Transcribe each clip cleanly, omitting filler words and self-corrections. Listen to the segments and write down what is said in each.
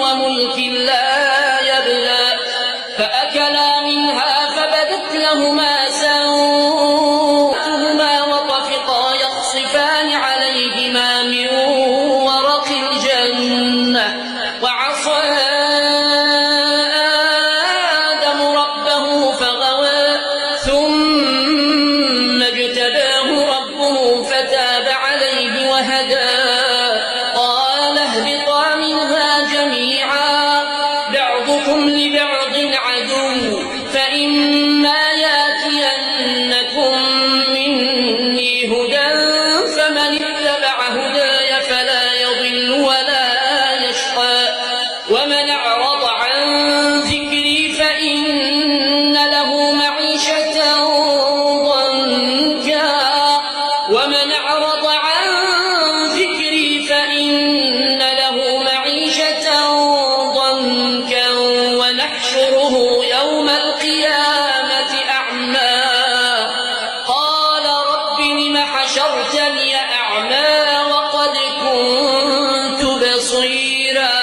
وملك لا يبلى فأكلا منها فبدت لهما سوءتهما وطفقا يخصفان عليهما من ورق الجنة وعصى آدم ربه فغوى ثم اجتباه ربه فتاب عليه وهدى قال اهبطا منها جميعا بعضكم لبعض عدو فإما يأتينكم مني هدى فمن اتبع هداي فلا يضل ولا يشقى ومن أعرض عن ذكري فإن له معيشة ضنكا ومن أعرض عن ذكري فإن له معيشة ضنكا ونحشره يوم القيامة أعمى قال رب لم حشرتني أعمى وقد كنت بصيرا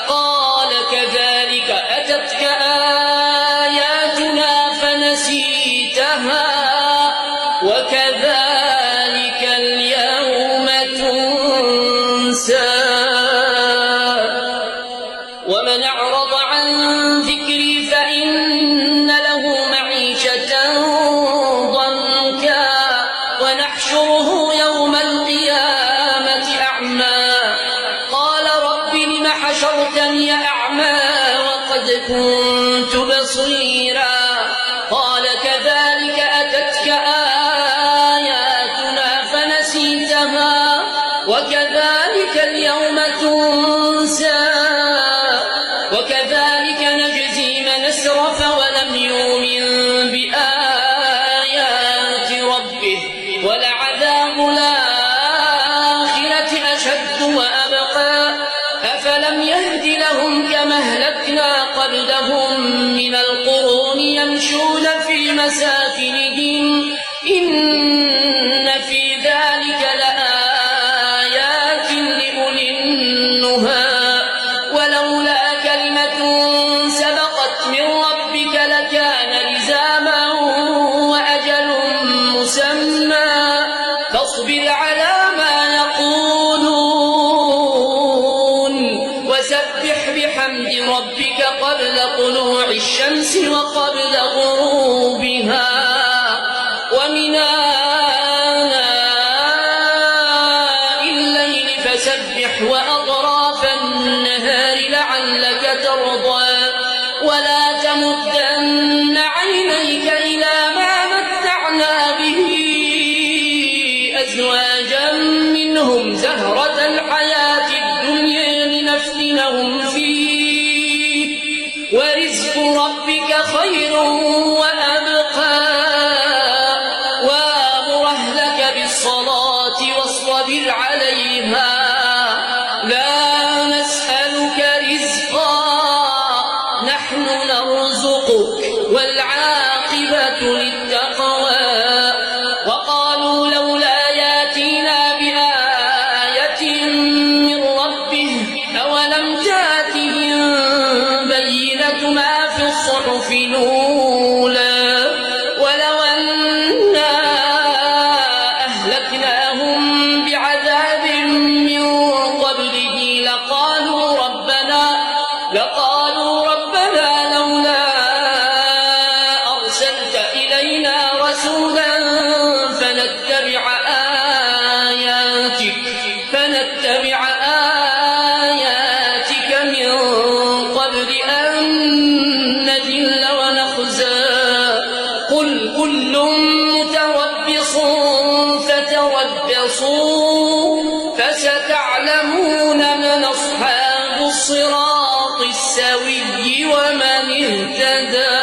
قال كذلك أتتك آياتنا فنسيتها وكذلك اليوم تنسى ومن أعرض عن ذكري فإن له معيشة ضنكا ونحشره يوم القيامة أعمى قال رب لم حشرتني أعمى وقد كنت بصيرا قال كذلك أتتك آياتنا فنسيتها وكذلك اليوم تنسى وكذلك نجزي من أسرف ولم يؤمن بآيات ربه ولعذاب الآخرة أشد وأبقى أفلم يهد لهم كما أهلكنا قبلهم من القرون يمشون في مساكنهم إن في ذلك لآيات لأولي النهى ولولا كلمة سبقت من ربك لكان لزاما وأجل مسمى فاصبر على ما يقولون وسبح بحمد ربك قبل طلوع الشمس وقبل غروبها ومن آناء الليل فسبح وأطراف النهار لعلك ترضى ولا تمدن عينيك إلى ما متعنا به أزواجا منهم زهرة الحياة الدنيا لنفتنهم فيه ورزق ربك خير وأبقى وأمر أهلك بالصلاة واصطبر عليها لا نسألك رزقا نحن نرزقك والعاقبة للتقوى وقالوا لولا ياتينا بآية من ربه أولم تاتهم بينة ما في الصحف الأولى ولو أنا أهلكناهم بعذاب من قبله لقالوا ربنا لولا أرسلت إلينا رسولا فنتبع آياتك من قبل أن نذل ونخزى قل كل متربص فتربصوا فستعلمون من أصحاب الصراط السوي ومن اهتدى